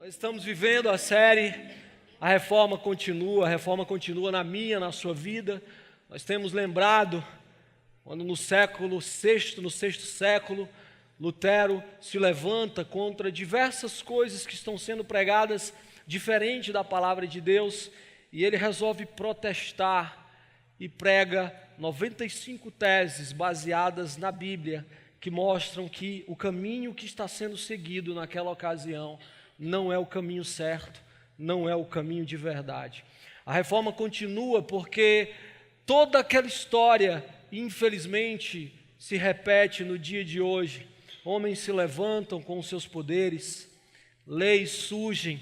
Nós estamos vivendo a série A Reforma Continua na minha, na sua vida. Nós temos lembrado quando no sexto século, Lutero se levanta contra diversas coisas que estão sendo pregadas diferente da palavra de Deus, e ele resolve protestar e prega 95 teses baseadas na Bíblia, que mostram que o caminho que está sendo seguido naquela ocasião não é o caminho certo, não é o caminho de verdade. A reforma continua porque toda aquela história, infelizmente, se repete no dia de hoje. Homens se levantam com os seus poderes, leis surgem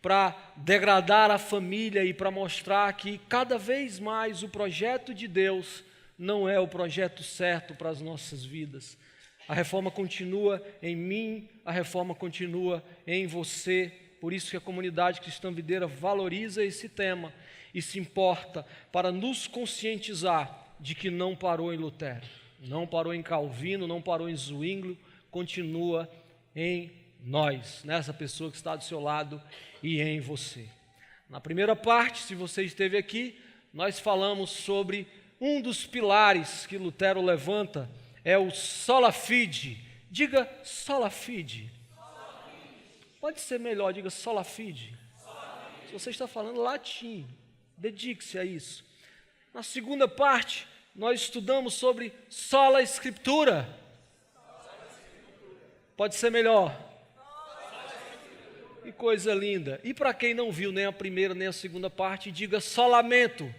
para degradar a família e para mostrar que cada vez mais o projeto de Deus não é o projeto certo para as nossas vidas. A reforma continua em mim, a reforma continua em você. Por isso que a comunidade cristã videira valoriza esse tema e se importa para nos conscientizar de que não parou em Lutero, não parou em Calvino, não parou em Zwinglio, continua em nós, nessa pessoa que está do seu lado e em você. Na primeira parte, se você esteve aqui, nós falamos sobre um dos pilares que Lutero levanta, é o sola fide. Diga sola fide. Pode ser melhor, diga sola fide. Se você está falando latim, dedique-se a isso. Na segunda parte, nós estudamos sobre sola escritura. Pode ser melhor. Que coisa linda. E para quem não viu nem a primeira nem a segunda parte, diga solamento.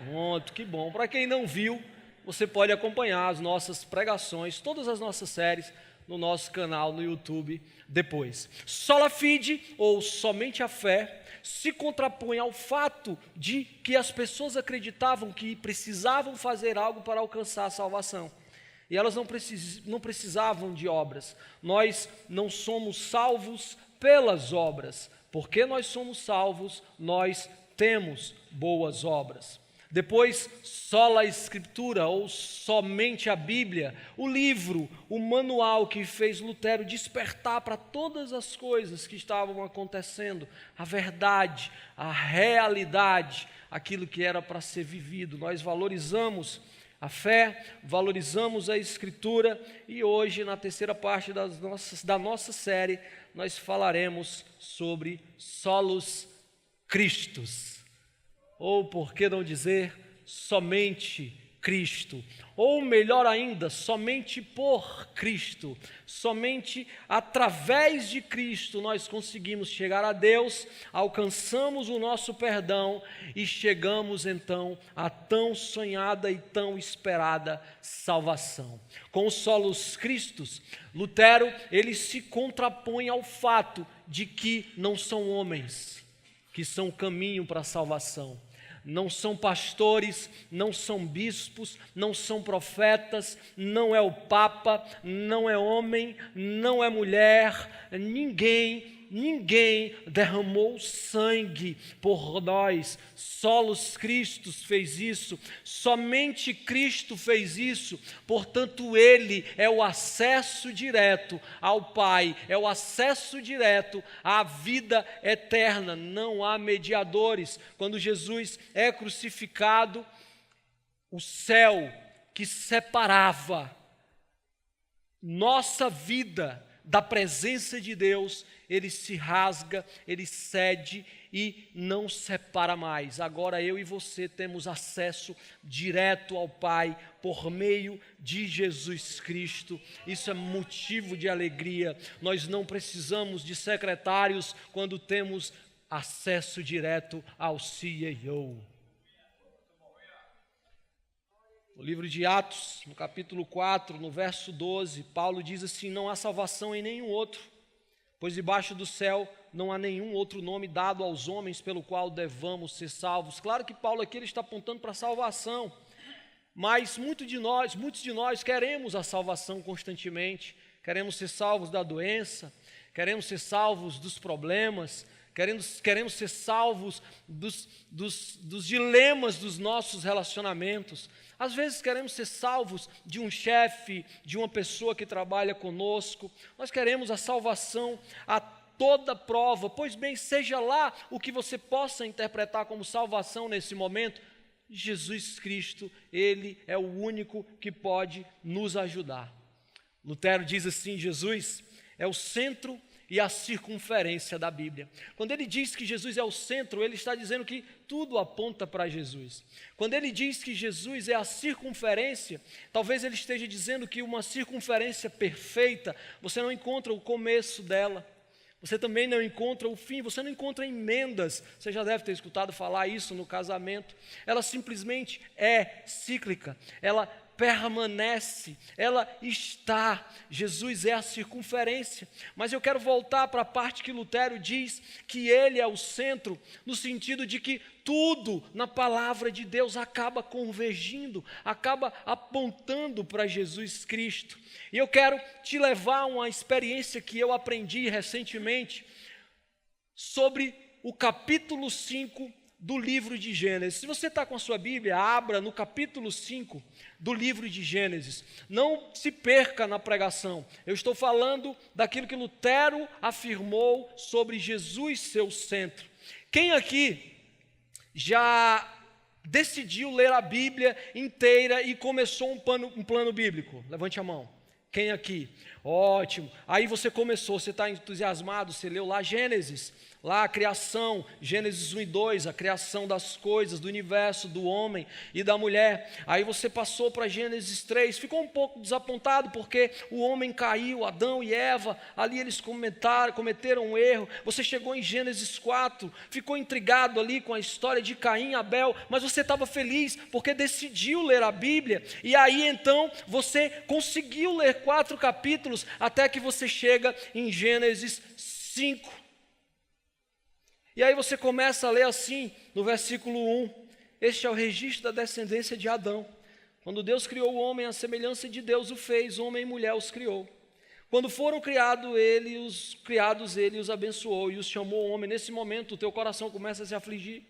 Pronto, que bom. Para quem não viu, você pode acompanhar as nossas pregações, todas as nossas séries, no nosso canal no YouTube depois. Sola fide, ou somente a fé, se contrapõe ao fato de que as pessoas acreditavam que precisavam fazer algo para alcançar a salvação. E elas não precisavam de obras. Nós não somos salvos pelas obras. Porque nós somos salvos, nós temos boas obras. Depois, sola escritura, ou somente a Bíblia, o livro, o manual que fez Lutero despertar para todas as coisas que estavam acontecendo, a verdade, a realidade, aquilo que era para ser vivido. Nós valorizamos a fé, valorizamos a Escritura, e hoje, na terceira parte da nossa série, nós falaremos sobre solos Christus. Ou, por que não dizer, somente Cristo, ou melhor ainda, somente por Cristo, somente através de Cristo nós conseguimos chegar a Deus, alcançamos o nosso perdão e chegamos então à tão sonhada e tão esperada salvação. Com os solos Christus, Lutero, ele se contrapõe ao fato de que não são homens que são o caminho para a salvação. Não são pastores, não são bispos, não são profetas, não é o Papa, não é homem, não é mulher, ninguém derramou sangue por nós. Solos Cristo fez isso, somente Cristo fez isso, portanto Ele é o acesso direto ao Pai, é o acesso direto à vida eterna, não há mediadores. Quando Jesus é crucificado, o céu que separava nossa vida da presença de Deus, ele se rasga, ele cede e não separa mais. Agora eu e você temos acesso direto ao Pai por meio de Jesus Cristo. Isso é motivo de alegria. Nós não precisamos de secretários quando temos acesso direto ao CEO. No livro de Atos, no capítulo 4, no verso 12, Paulo diz assim: não há salvação em nenhum outro, pois debaixo do céu não há nenhum outro nome dado aos homens pelo qual devamos ser salvos. Claro que Paulo aqui ele está apontando para a salvação, mas muitos de nós queremos a salvação constantemente, queremos ser salvos da doença, queremos ser salvos dos problemas, queremos ser salvos dos dilemas dos nossos relacionamentos. Às vezes queremos ser salvos de um chefe, de uma pessoa que trabalha conosco. Nós queremos a salvação toda prova. Pois bem, seja lá o que você possa interpretar como salvação nesse momento, Jesus Cristo, Ele é o único que pode nos ajudar. Lutero diz assim: Jesus é o centro e a circunferência da Bíblia. Quando ele diz que Jesus é o centro, ele está dizendo que tudo aponta para Jesus. Quando ele diz que Jesus é a circunferência, talvez ele esteja dizendo que uma circunferência perfeita, você não encontra o começo dela, você também não encontra o fim, você não encontra emendas. Você já deve ter escutado falar isso no casamento. Ela simplesmente é cíclica, ela permanece, ela está. Jesus é a circunferência. Mas eu quero voltar para a parte que Lutero diz que ele é o centro, no sentido de que tudo na palavra de Deus acaba convergindo, acaba apontando para Jesus Cristo. E eu quero te levar a uma experiência que eu aprendi recentemente sobre o capítulo 5 do livro de Gênesis. Se você está com a sua Bíblia, abra no capítulo 5 do livro de Gênesis. Não se perca na pregação. Eu estou falando daquilo que Lutero afirmou sobre Jesus ser o centro. Quem aqui já decidiu ler a Bíblia inteira e começou um plano bíblico? Levante a mão. Quem aqui? Ótimo. Aí você começou, você está entusiasmado, você leu lá Gênesis, lá a criação, Gênesis 1 e 2, a criação das coisas, do universo, do homem e da mulher. Aí você passou para Gênesis 3, ficou um pouco desapontado porque o homem caiu, Adão e Eva, ali eles cometeram um erro. Você chegou em Gênesis 4, ficou intrigado ali com a história de Caim e Abel, mas você estava feliz porque decidiu ler a Bíblia. E aí então você conseguiu ler 4 capítulos até que você chega em Gênesis 5. E aí você começa a ler assim, no versículo 1, este é o registro da descendência de Adão. Quando Deus criou o homem, à semelhança de Deus o fez, homem e mulher os criou. Quando foram criados ele os abençoou e os chamou homem. Nesse momento o teu coração começa a se afligir,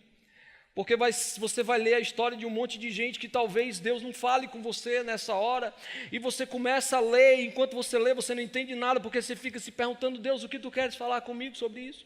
porque você vai ler a história de um monte de gente que talvez Deus não fale com você nessa hora, e você começa a ler, e enquanto você lê você não entende nada, porque você fica se perguntando: Deus, o que tu queres falar comigo sobre isso?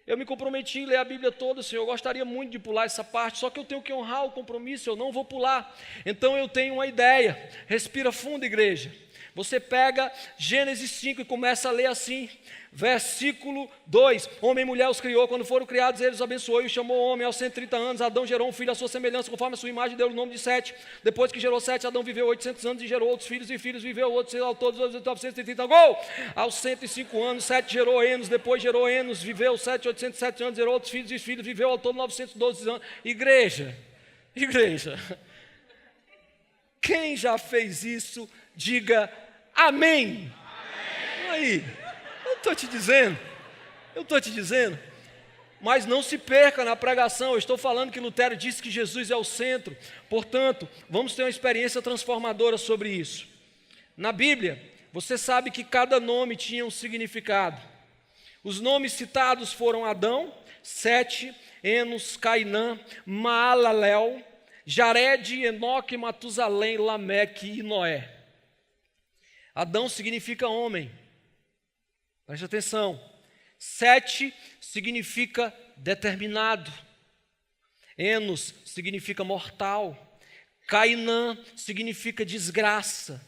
Eu me comprometi em ler a Bíblia toda, Senhor, eu gostaria muito de pular essa parte, só que eu tenho que honrar o compromisso, eu não vou pular. Então eu tenho uma ideia. Respira fundo, igreja. Você pega Gênesis 5 e começa a ler assim, versículo 2, homem e mulher os criou, quando foram criados ele os abençoou e os chamou homem. Aos 130 anos Adão gerou um filho à sua semelhança, conforme a sua imagem, deu o nome de Sete. Depois que gerou Sete, Adão viveu 800 anos e gerou outros filhos, e filhos viveu outros, ao todos 930. Gol! Aos 105 anos Sete gerou Enos, depois gerou Enos, viveu 807 anos, gerou outros filhos, e filhos viveu ao todo 912 anos. Igreja, quem já fez isso, diga amém. Aí, eu estou te dizendo, mas não se perca na pregação. Eu estou falando que Lutero disse que Jesus é o centro, portanto, vamos ter uma experiência transformadora sobre isso. Na Bíblia, você sabe que cada nome tinha um significado. Os nomes citados foram Adão, Sete, Enos, Cainã, Maalalel, Jared, Enoque, Matusalém, Lameque e Noé. Adão significa homem, preste atenção. Sete significa determinado. Enos significa mortal. Cainã significa desgraça.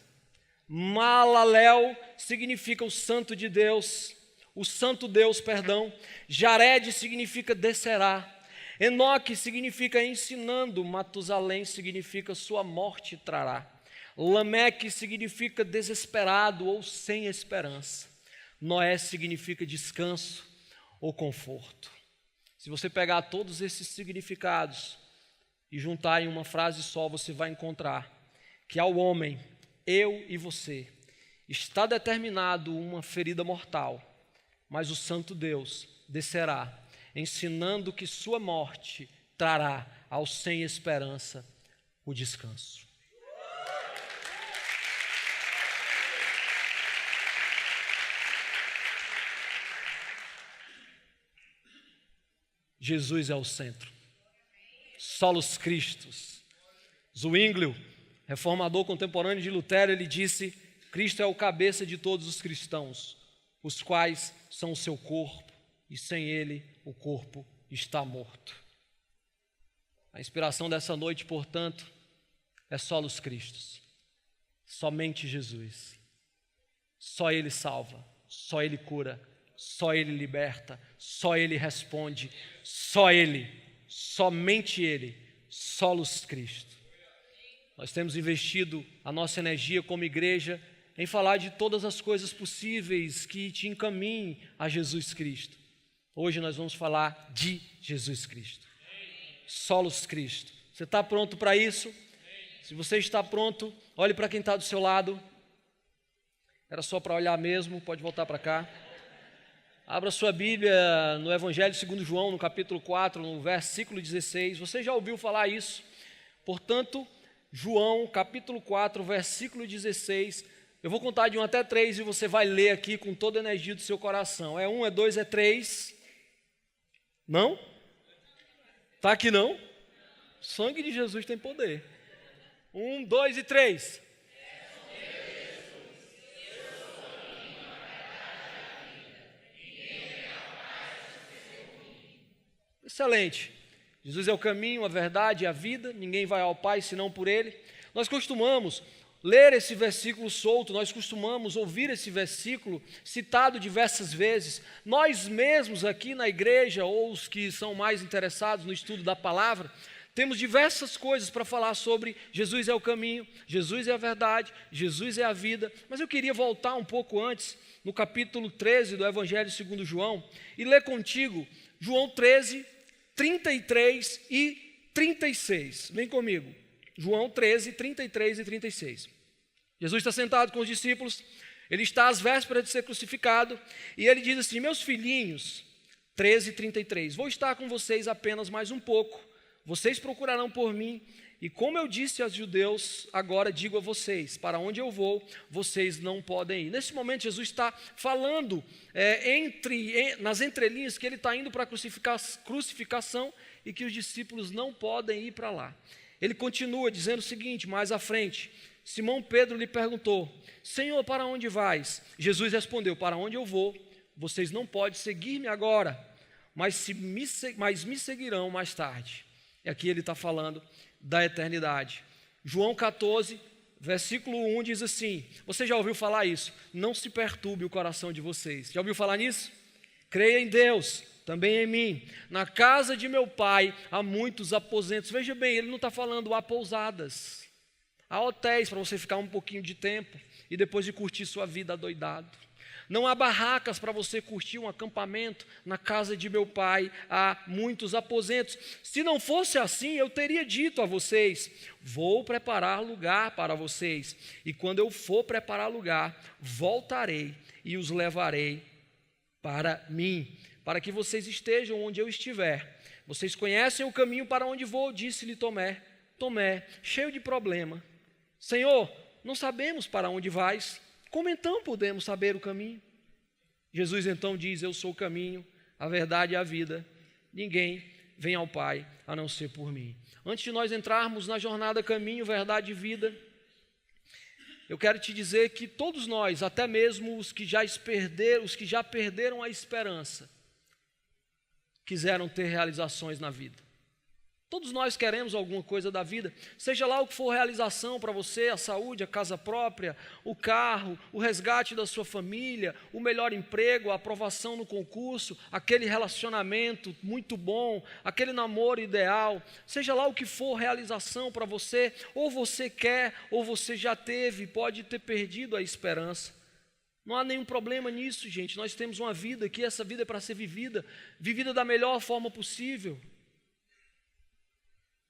Maalalel significa o santo de Deus, o santo Deus, perdão. Jared significa descerá. Enoque significa ensinando. Matusalém significa sua morte trará. Lameque significa desesperado ou sem esperança. Noé significa descanso ou conforto. Se você pegar todos esses significados e juntar em uma frase só, você vai encontrar que ao homem, eu e você, está determinado uma ferida mortal, mas o santo Deus descerá, ensinando que sua morte trará ao sem esperança o descanso. Jesus é o centro. Solus Christus. Zwinglio, reformador contemporâneo de Lutero, ele disse: Cristo é o cabeça de todos os cristãos. os quais são o seu corpo, e sem ele o corpo está morto. A inspiração dessa noite, portanto, é solos Christus, somente Jesus. Só Ele salva, só Ele cura, só Ele liberta, só Ele responde, só Ele, somente Ele, solos Cristo. Nós temos investido a nossa energia como igreja em falar de todas as coisas possíveis que te encaminhem a Jesus Cristo. Hoje nós vamos falar de Jesus Cristo, solos Cristo. Você está pronto para isso? Se você está pronto, olhe para quem está do seu lado. Era só para olhar mesmo, pode voltar para cá. Abra sua Bíblia no Evangelho segundo João, no capítulo 4, no versículo 16. Você já ouviu falar isso? Portanto, João, capítulo 4, versículo 16. Eu vou contar de 1 até 3 e você vai ler aqui com toda a energia do seu coração. É 1, é 2, é 3. Não? Está aqui não? O sangue de Jesus tem poder. 1, 2 e 3. Excelente. Jesus é o caminho, a verdade e a vida. Ninguém vai ao Pai senão por Ele. Nós costumamos ler esse versículo solto, nós costumamos ouvir esse versículo citado diversas vezes. Nós mesmos aqui na igreja, ou os que são mais interessados no estudo da palavra, temos diversas coisas para falar sobre Jesus é o caminho, Jesus é a verdade, Jesus é a vida. Mas eu queria voltar um pouco antes, no capítulo 13 do Evangelho segundo João, e ler contigo João 13, 33 e 36. Vem comigo. João 13, 33 e 36. Jesus está sentado com os discípulos, ele está às vésperas de ser crucificado, e ele diz assim: meus filhinhos, 13, 33, vou estar com vocês apenas mais um pouco, vocês procurarão por mim, e como eu disse aos judeus, agora digo a vocês, para onde eu vou, vocês não podem ir. Nesse momento Jesus está falando nas entrelinhas que ele está indo para a crucificação e que os discípulos não podem ir para lá. Ele continua dizendo o seguinte, mais à frente: Simão Pedro lhe perguntou: Senhor, para onde vais? Jesus respondeu: para onde eu vou, vocês não podem seguir-me agora, mas me seguirão mais tarde. E aqui ele está falando da eternidade. João 14, versículo 1 diz assim: você já ouviu falar isso? Não se perturbe o coração de vocês. Já ouviu falar nisso? Creia em Deus, também em mim. Na casa de meu pai há muitos aposentos. Veja bem, ele não está falando há pousadas, há hotéis para você ficar um pouquinho de tempo e depois de curtir sua vida adoidado. Não há barracas para você curtir um acampamento. Na casa de meu pai há muitos aposentos. Se não fosse assim, eu teria dito a vocês: vou preparar lugar para vocês. E quando eu for preparar lugar, voltarei e os levarei para mim, para que vocês estejam onde eu estiver. Vocês conhecem o caminho para onde vou, disse-lhe Tomé. Tomé, cheio de problema: Senhor, não sabemos para onde vais. Como então podemos saber o caminho? Jesus então diz: eu sou o caminho, a verdade e a vida. Ninguém vem ao Pai a não ser por mim. Antes de nós entrarmos na jornada caminho, verdade e vida, eu quero te dizer que todos nós, até mesmo os que já perderam a esperança, quiseram ter realizações na vida. Todos nós queremos alguma coisa da vida, seja lá o que for realização para você: a saúde, a casa própria, o carro, o resgate da sua família, o melhor emprego, a aprovação no concurso, aquele relacionamento muito bom, aquele namoro ideal, seja lá o que for realização para você, ou você quer, ou você já teve, pode ter perdido a esperança. Não há nenhum problema nisso, gente. Nós temos uma vida que essa vida é para ser vivida da melhor forma possível.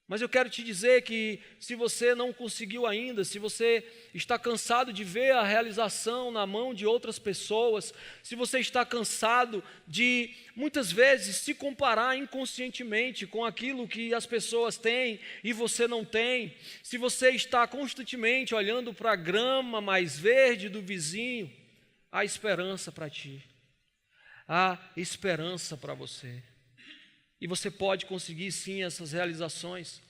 Mas eu quero te dizer que se você não conseguiu ainda, se você está cansado de ver a realização na mão de outras pessoas, se você está cansado de, muitas vezes, se comparar inconscientemente com aquilo que as pessoas têm e você não tem, se você está constantemente olhando para a grama mais verde do vizinho, há esperança para ti, há esperança para você. E você pode conseguir sim essas realizações.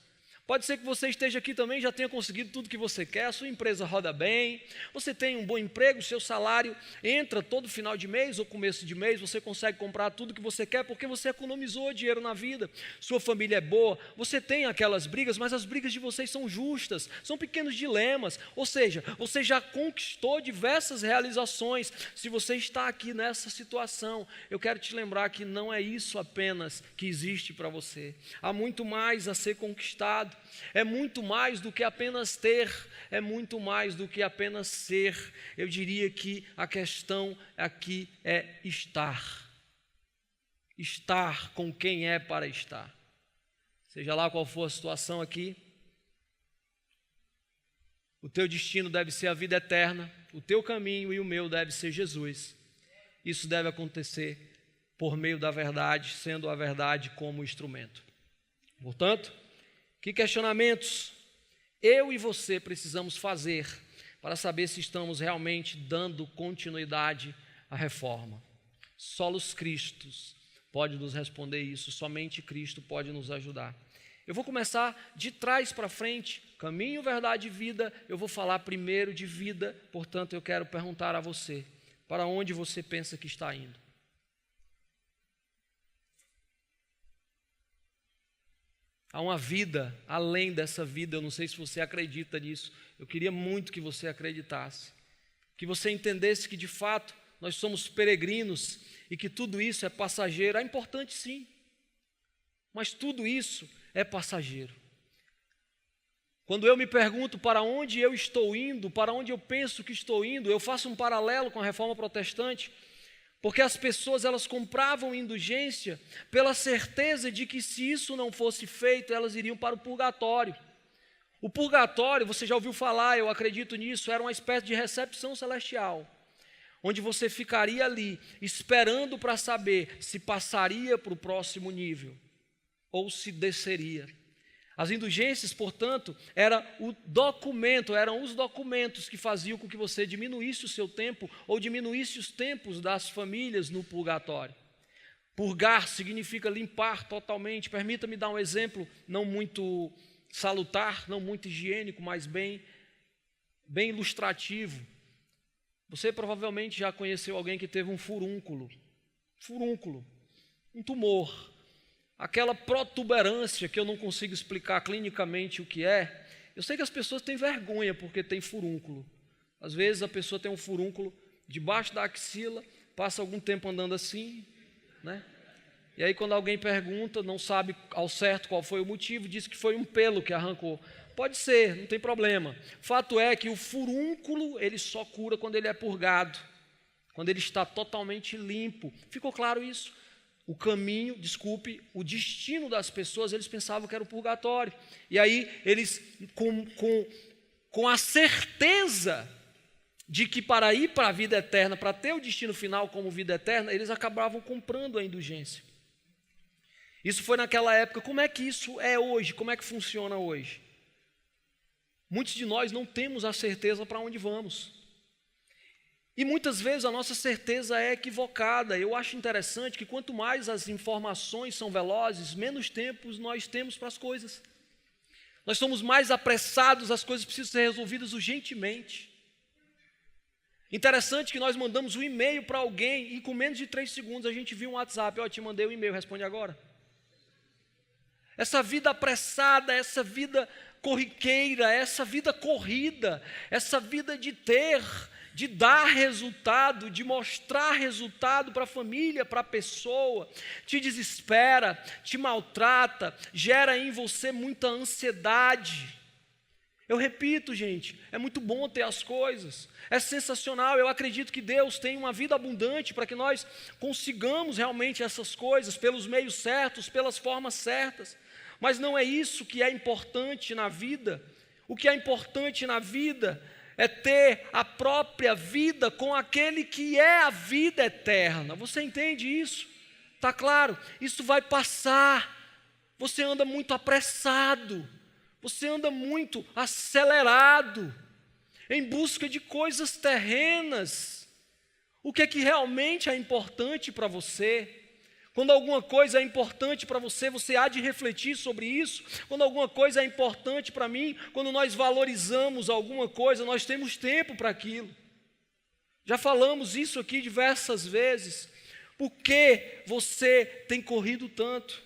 Pode ser que você esteja aqui também, já tenha conseguido tudo que você quer, a sua empresa roda bem, você tem um bom emprego, seu salário entra todo final de mês ou começo de mês, você consegue comprar tudo que você quer porque você economizou dinheiro na vida, sua família é boa, você tem aquelas brigas, mas as brigas de vocês são justas, são pequenos dilemas, ou seja, você já conquistou diversas realizações. Se você está aqui nessa situação, eu quero te lembrar que não é isso apenas que existe para você, há muito mais a ser conquistado. É muito mais do que apenas ter, é muito mais do que apenas ser. Eu diria que a questão aqui é estar. Estar com quem é para estar. Seja lá qual for a situação aqui, o teu destino deve ser a vida eterna, o teu caminho e o meu deve ser Jesus. Isso deve acontecer por meio da verdade, sendo a verdade como instrumento. Portanto, que questionamentos eu e você precisamos fazer para saber se estamos realmente dando continuidade à reforma? Solos Cristos pode nos responder isso, somente Cristo pode nos ajudar. Eu vou começar de trás para frente, caminho, verdade e vida. Eu vou falar primeiro de vida, portanto eu quero perguntar a você, para onde você pensa que está indo? Há uma vida além dessa vida, eu não sei se você acredita nisso, eu queria muito que você acreditasse, que você entendesse que de fato nós somos peregrinos e que tudo isso é passageiro. É importante sim, mas tudo isso é passageiro. Quando eu me pergunto para onde eu estou indo, para onde eu penso que estou indo, eu faço um paralelo com a reforma protestante, porque as pessoas elas compravam indulgência pela certeza de que se isso não fosse feito, elas iriam para o purgatório. O purgatório, você já ouviu falar, eu acredito nisso, era uma espécie de recepção celestial, onde você ficaria ali esperando para saber se passaria para o próximo nível ou se desceria. As indulgências, portanto, eram os documentos que faziam com que você diminuísse o seu tempo ou diminuísse os tempos das famílias no purgatório. Purgar significa limpar totalmente. Permita-me dar um exemplo não muito salutar, não muito higiênico, mas bem ilustrativo. Você provavelmente já conheceu alguém que teve um furúnculo, um tumor. Aquela protuberância que eu não consigo explicar clinicamente o que é. Eu sei que as pessoas têm vergonha porque tem furúnculo. Às vezes a pessoa tem um furúnculo debaixo da axila, passa algum tempo andando assim, né? E aí quando alguém pergunta, não sabe ao certo qual foi o motivo, diz que foi um pelo que arrancou. Pode ser, não tem problema. Fato é que o furúnculo, ele só cura quando ele é purgado, quando ele está totalmente limpo. Ficou claro isso? O destino das pessoas, eles pensavam que era o purgatório. E aí, eles, com a certeza de que para ir para a vida eterna, para ter o destino final como vida eterna, eles acabavam comprando a indulgência. Isso foi naquela época. Como é que isso é hoje? Como é que funciona hoje? Muitos de nós não temos a certeza para onde vamos. E muitas vezes a nossa certeza é equivocada. Eu acho interessante que quanto mais as informações são velozes, menos tempo nós temos para as coisas. Nós somos mais apressados, as coisas precisam ser resolvidas urgentemente. Interessante que nós mandamos um e-mail para alguém e com menos de 3 segundos a gente viu um WhatsApp, te mandei um e-mail, responde agora. Essa vida apressada, essa vida corriqueira, essa vida corrida, essa vida de ter, de dar resultado, de mostrar resultado para a família, para a pessoa, te desespera, te maltrata, gera em você muita ansiedade. Eu repito, gente, é muito bom ter as coisas, é sensacional. Eu acredito que Deus tem uma vida abundante para que nós consigamos realmente essas coisas pelos meios certos, pelas formas certas, mas não é isso que é importante na vida. O que é importante na vida é ter a própria vida com aquele que é a vida eterna. Você entende isso? Está claro? Isso vai passar. Você anda muito apressado, você anda muito acelerado, em busca de coisas terrenas. O que é que realmente é importante para você? Quando alguma coisa é importante para você, você há de refletir sobre isso. Quando alguma coisa é importante para mim, quando nós valorizamos alguma coisa, nós temos tempo para aquilo. Já falamos isso aqui diversas vezes. Por que você tem corrido tanto?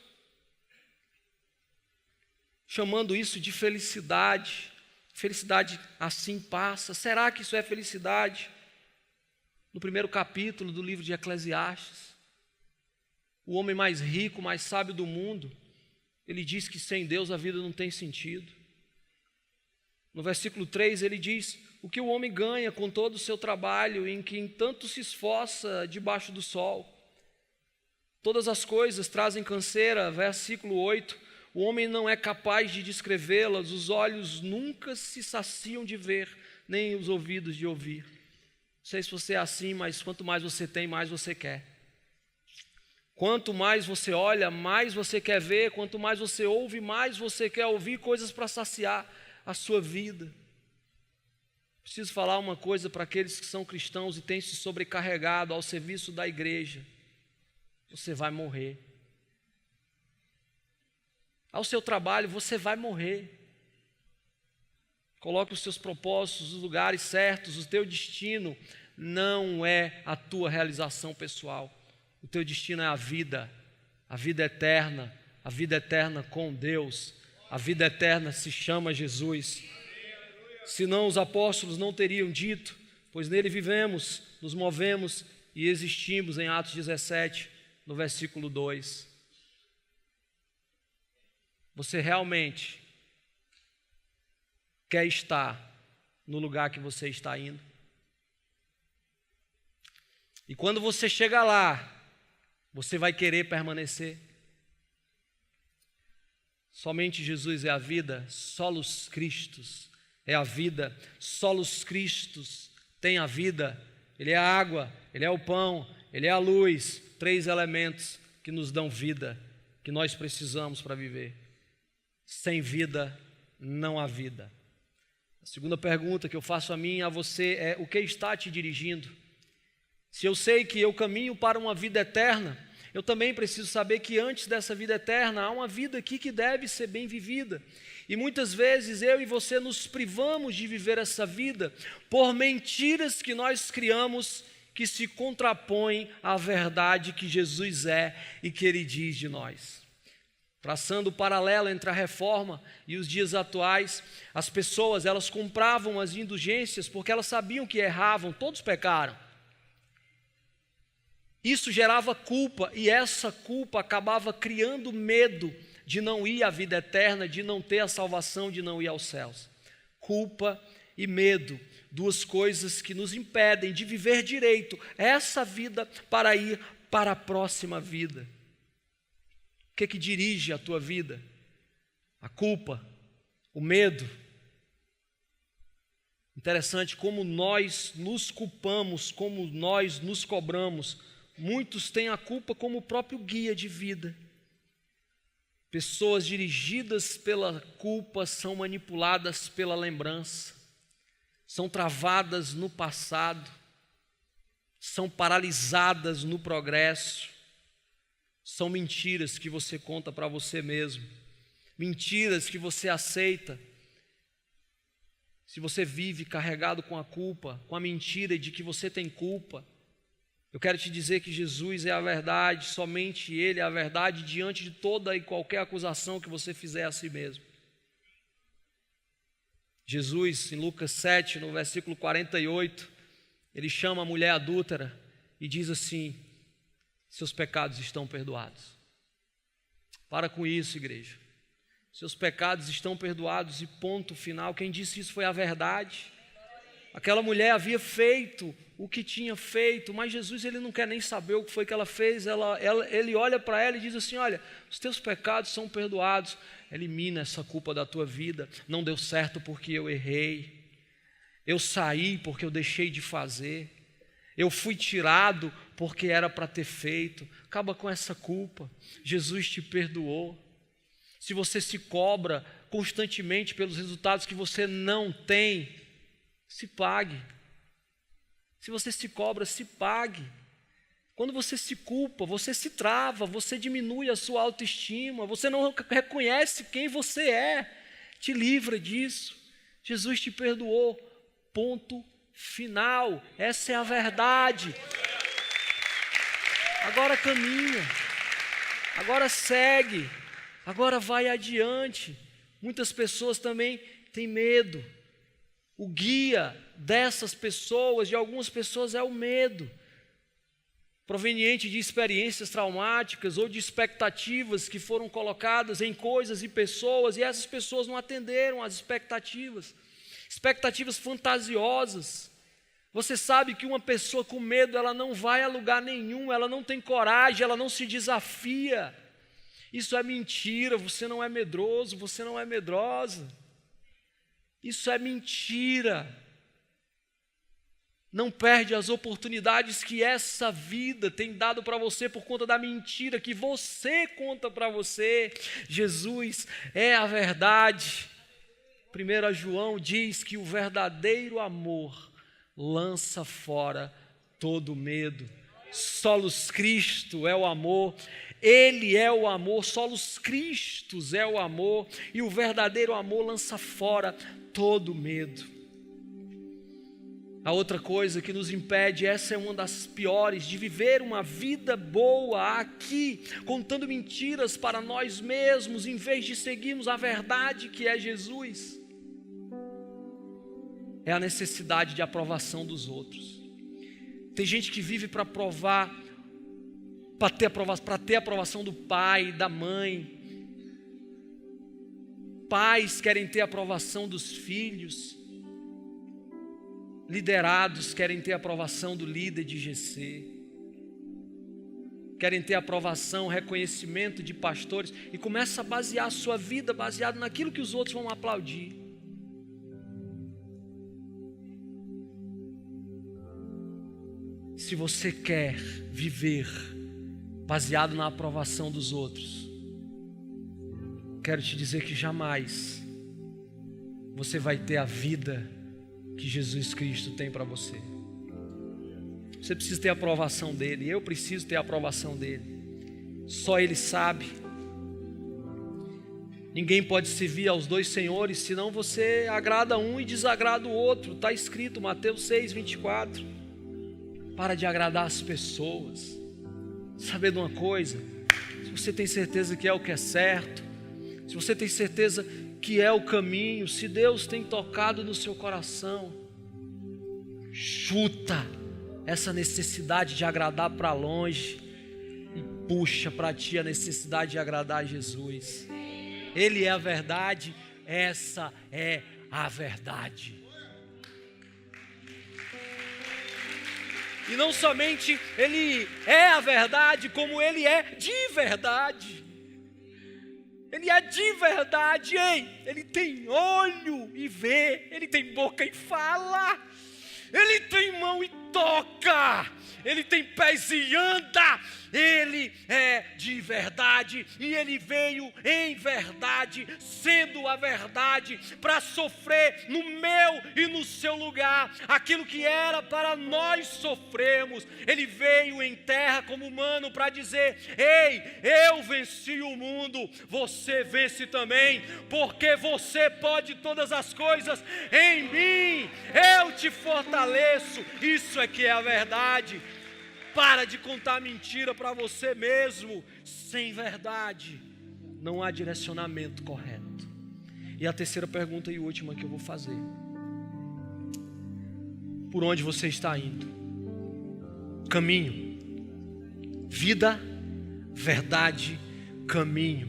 Chamando isso de felicidade. Felicidade assim passa. Será que isso é felicidade? No primeiro capítulo do livro de Eclesiastes, o homem mais rico, mais sábio do mundo, ele diz que sem Deus a vida não tem sentido. No versículo 3 ele diz: o que o homem ganha com todo o seu trabalho, em que tanto se esforça debaixo do sol. Todas as coisas trazem canseira. Versículo 8, o homem não é capaz de descrevê-las, os olhos nunca se saciam de ver, nem os ouvidos de ouvir. Não sei se você é assim, mas quanto mais você tem, mais você quer. Quanto mais você olha, mais você quer ver. Quanto mais você ouve, mais você quer ouvir coisas para saciar a sua vida. Preciso falar uma coisa para aqueles que são cristãos e têm se sobrecarregado ao serviço da igreja. Você vai morrer. Ao seu trabalho, você vai morrer. Coloque os seus propósitos nos lugares certos. O teu destino não é a tua realização pessoal. O teu destino é a vida eterna com Deus. A vida eterna se chama Jesus. Senão os apóstolos não teriam dito, pois nele vivemos, nos movemos e existimos, em Atos 17, no versículo 2. Você realmente quer estar no lugar que você está indo? E quando você chega lá, você vai querer permanecer? Somente Jesus é a vida, solos Christus é a vida, solos Christus tem a vida. Ele é a água, Ele é o pão, Ele é a luz, 3 elementos que nos dão vida, que nós precisamos para viver. Sem vida, não há vida. A segunda pergunta que eu faço a mim e a você é: o que está te dirigindo? Se eu sei que eu caminho para uma vida eterna, eu também preciso saber que antes dessa vida eterna há uma vida aqui que deve ser bem vivida. E muitas vezes eu e você nos privamos de viver essa vida por mentiras que nós criamos, que se contrapõem à verdade que Jesus é e que Ele diz de nós. Traçando o paralelo entre a reforma e os dias atuais, as pessoas, elas compravam as indulgências porque elas sabiam que erravam, todos pecaram. Isso gerava culpa, e essa culpa acabava criando medo de não ir à vida eterna, de não ter a salvação, de não ir aos céus. Culpa e medo, duas coisas que nos impedem de viver direito essa vida para ir para a próxima vida. O que dirige a tua vida? A culpa, o medo. Interessante como nós nos culpamos, como nós nos cobramos. Muitos têm a culpa como o próprio guia de vida. Pessoas dirigidas pela culpa são manipuladas pela lembrança, são travadas no passado, são paralisadas no progresso. São mentiras que você conta para você mesmo, mentiras que você aceita. Se você vive carregado com a culpa, com a mentira de que você tem culpa, eu quero te dizer que Jesus é a verdade, somente Ele é a verdade diante de toda e qualquer acusação que você fizer a si mesmo. Jesus, em Lucas 7, no versículo 48, Ele chama a mulher adúltera e diz assim: seus pecados estão perdoados. Para com isso, igreja. Seus pecados estão perdoados e ponto final. Quem disse isso foi a verdade. Aquela mulher havia feito o que tinha feito, mas Jesus, Ele não quer nem saber o que foi que ela fez. Ele olha para ela e diz assim: olha, os teus pecados são perdoados. Elimina essa culpa da tua vida. Não deu certo porque eu errei. Eu saí porque eu deixei de fazer. Eu fui tirado porque era para ter feito. Acaba com essa culpa. Jesus te perdoou. Se você se cobra constantemente pelos resultados que você não tem, se pague. Se você se cobra, se pague. Quando você se culpa, você se trava, você diminui a sua autoestima, você não reconhece quem você é. Te livra disso. Jesus te perdoou. Ponto final. Essa é a verdade. Agora caminha. Agora segue. Agora vai adiante. Muitas pessoas também têm medo. O guia dessas pessoas, de algumas pessoas, é o medo, proveniente de experiências traumáticas ou de expectativas que foram colocadas em coisas e pessoas, e essas pessoas não atenderam às expectativas fantasiosas. Você sabe que uma pessoa com medo, ela não vai a lugar nenhum, ela não tem coragem, ela não se desafia. Isso é mentira, você não é medroso, você não é medrosa. Isso é mentira. Não perde as oportunidades que essa vida tem dado para você por conta da mentira que você conta para você. Jesus é a verdade. 1 João diz que o verdadeiro amor lança fora todo medo. Solos Cristo é o amor, Ele é o amor, solos Cristos é o amor, e o verdadeiro amor lança fora todo medo. A outra coisa que nos impede, essa é uma das piores, de viver uma vida boa aqui, contando mentiras para nós mesmos, em vez de seguirmos a verdade que é Jesus, é a necessidade de aprovação dos outros. Tem gente que vive para provar, para ter aprovação do pai, da mãe. Pais querem ter aprovação dos filhos. Liderados querem ter aprovação do líder de GC. Querem ter aprovação, reconhecimento de pastores. E começa a basear a sua vida baseado naquilo que os outros vão aplaudir. Se você quer viver baseado na aprovação dos outros, quero te dizer que jamais você vai ter a vida que Jesus Cristo tem para você. Você precisa ter a aprovação dele, eu preciso ter a aprovação dele. Só ele sabe. Ninguém pode servir aos dois senhores, senão você agrada um e desagrada o outro. Está escrito, Mateus 6:24. Para de agradar as pessoas. Saber de uma coisa? Se você tem certeza que é o que é certo, se você tem certeza que é o caminho, se Deus tem tocado no seu coração, chuta essa necessidade de agradar para longe e puxa para ti a necessidade de agradar a Jesus. Ele é a verdade, essa é a verdade. E não somente Ele é a verdade, como Ele é de verdade. Ele é de verdade, hein? Ele tem olho e vê, Ele tem boca e fala, Ele tem mão e toca, Ele tem pés e anda. Ele é de verdade e Ele veio em verdade, sendo a verdade, para sofrer no meu e no seu lugar aquilo que era para nós sofrermos. Ele veio em terra como humano para dizer: ei, eu venci o mundo, você vence também, porque você pode todas as coisas em mim, eu te fortaleço. Isso é que é a verdade. Para de contar mentira para você mesmo. Sem verdade não há direcionamento correto. E a terceira pergunta e última que eu vou fazer: por onde você está indo? Caminho, vida, verdade, caminho.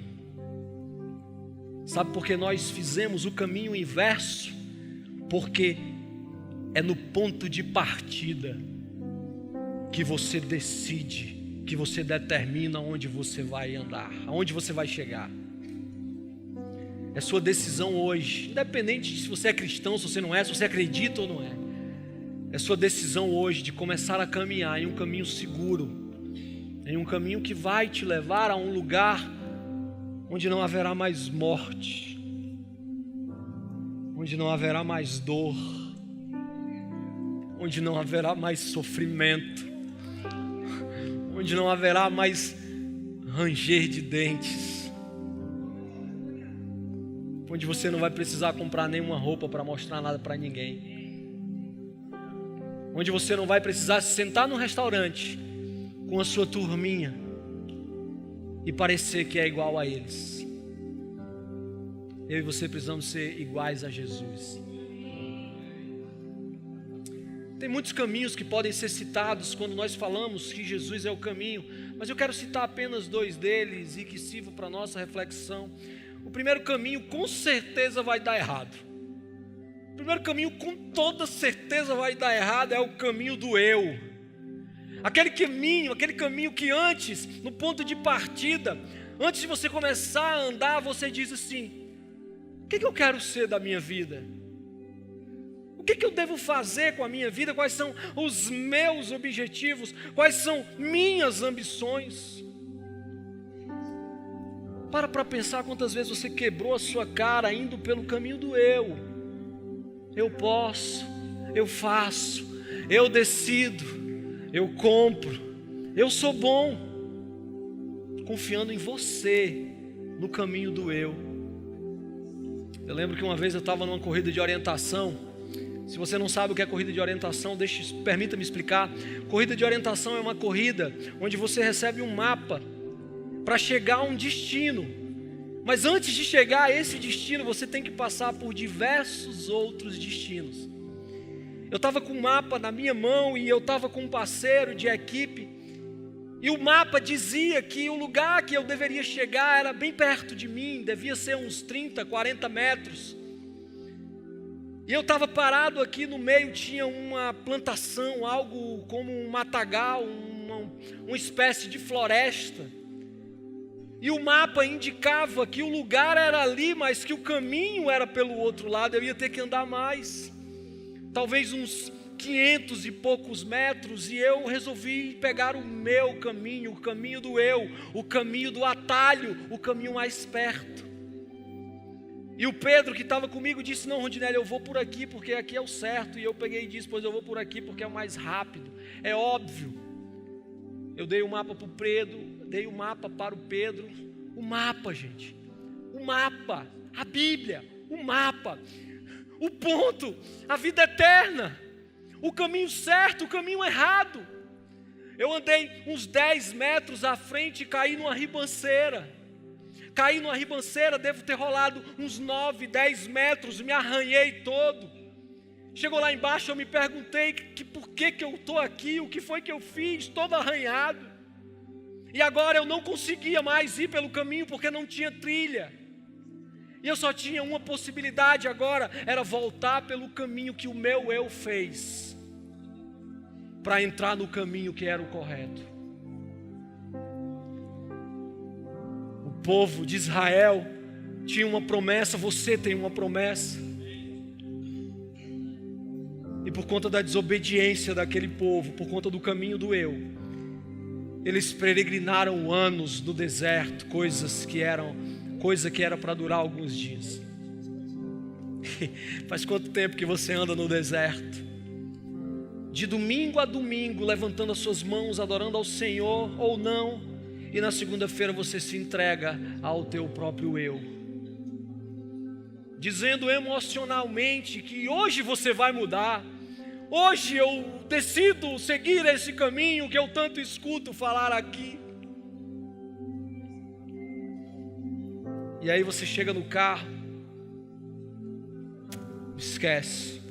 Sabe por que nós fizemos o caminho inverso? Porque é no ponto de partida que você decide, que você determina onde você vai andar, aonde você vai chegar. É sua decisão hoje, independente de se você é cristão, se você não é, se você acredita ou não é. É sua decisão hoje de começar a caminhar em um caminho seguro, em um caminho que vai te levar a um lugar onde não haverá mais morte, onde não haverá mais dor, onde não haverá mais sofrimento, onde não haverá mais ranger de dentes, onde você não vai precisar comprar nenhuma roupa para mostrar nada para ninguém, onde você não vai precisar se sentar num restaurante com a sua turminha e parecer que é igual a eles. Eu e você precisamos ser iguais a Jesus. Tem muitos caminhos que podem ser citados quando nós falamos que Jesus é o caminho, mas eu quero citar apenas 2 deles e que sirvam para a nossa reflexão. O primeiro caminho com certeza vai dar errado. O primeiro caminho com toda certeza vai dar errado é o caminho do eu. Aquele caminho que antes, no ponto de partida, antes de você começar a andar, você diz assim: o que eu quero ser da minha vida? O que eu devo fazer com a minha vida? Quais são os meus objetivos? Quais são minhas ambições? Para pensar quantas vezes você quebrou a sua cara indo pelo caminho do eu. Eu posso, eu faço, eu decido, eu compro, eu sou bom. Confiando em você, no caminho do eu. Eu lembro que uma vez eu estava numa corrida de orientação. Se você não sabe o que é corrida de orientação, permita-me explicar. Corrida de orientação é uma corrida onde você recebe um mapa para chegar a um destino. Mas antes de chegar a esse destino, você tem que passar por diversos outros destinos. Eu estava com um mapa na minha mão e eu estava com um parceiro de equipe. E o mapa dizia que o lugar que eu deveria chegar era bem perto de mim, devia ser uns 30, 40 metros. E eu estava parado aqui no meio, tinha uma plantação, algo como um matagal, uma espécie de floresta. E o mapa indicava que o lugar era ali, mas que o caminho era pelo outro lado, eu ia ter que andar mais. Talvez uns 500 e poucos metros, e eu resolvi pegar o meu caminho, o caminho do eu, o caminho do atalho, o caminho mais perto. E o Pedro que estava comigo disse: não, Rondinelli, eu vou por aqui porque aqui é o certo. E eu peguei e disse: pois eu vou por aqui porque é o mais rápido. É óbvio. Eu dei o mapa para o Pedro, dei o mapa para o Pedro. O mapa, gente. O mapa, a Bíblia, o mapa, o ponto, a vida eterna, o caminho certo, o caminho errado. Eu andei uns 10 metros à frente e caí numa ribanceira. Caí numa ribanceira, devo ter rolado uns 9, 10 metros, me arranhei todo. Chegou lá embaixo, eu me perguntei por que eu estou aqui, o que foi que eu fiz, todo arranhado. E agora eu não conseguia mais ir pelo caminho porque não tinha trilha. E eu só tinha uma possibilidade agora, era voltar pelo caminho que o meu eu fez, para entrar no caminho que era o correto. O povo de Israel tinha uma promessa, você tem uma promessa. E por conta da desobediência daquele povo, por conta do caminho do eu, eles peregrinaram anos no deserto, coisa que era para durar alguns dias. Faz quanto tempo que você anda no deserto? De domingo a domingo, levantando as suas mãos, adorando ao Senhor ou não, e na segunda-feira você se entrega ao teu próprio eu, dizendo emocionalmente que hoje você vai mudar, hoje eu decido seguir esse caminho que eu tanto escuto falar aqui. E aí você chega no carro, esquece.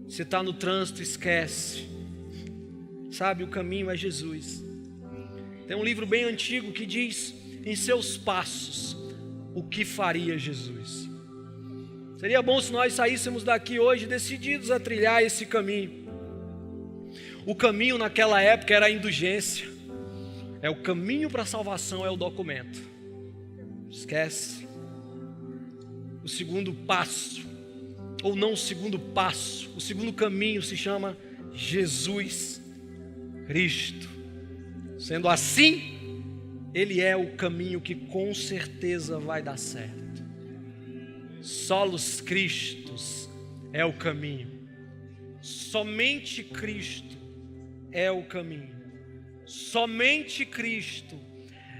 Você está no trânsito, esquece. Sabe, o caminho é Jesus. Tem um livro bem antigo que diz: em seus passos, o que faria Jesus? Seria bom se nós saíssemos daqui hoje decididos a trilhar esse caminho. O caminho naquela época era a indulgência. É o caminho para a salvação, é o documento. Esquece. O segundo passo, ou não o segundo passo, o segundo caminho se chama Jesus Cristo. Sendo assim, Ele é o caminho que com certeza vai dar certo. Solos Cristos é o caminho. Somente Cristo é o caminho. Somente Cristo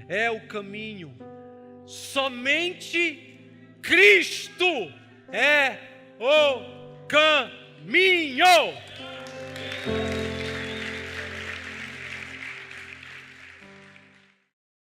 é o caminho. Somente Cristo é o caminho.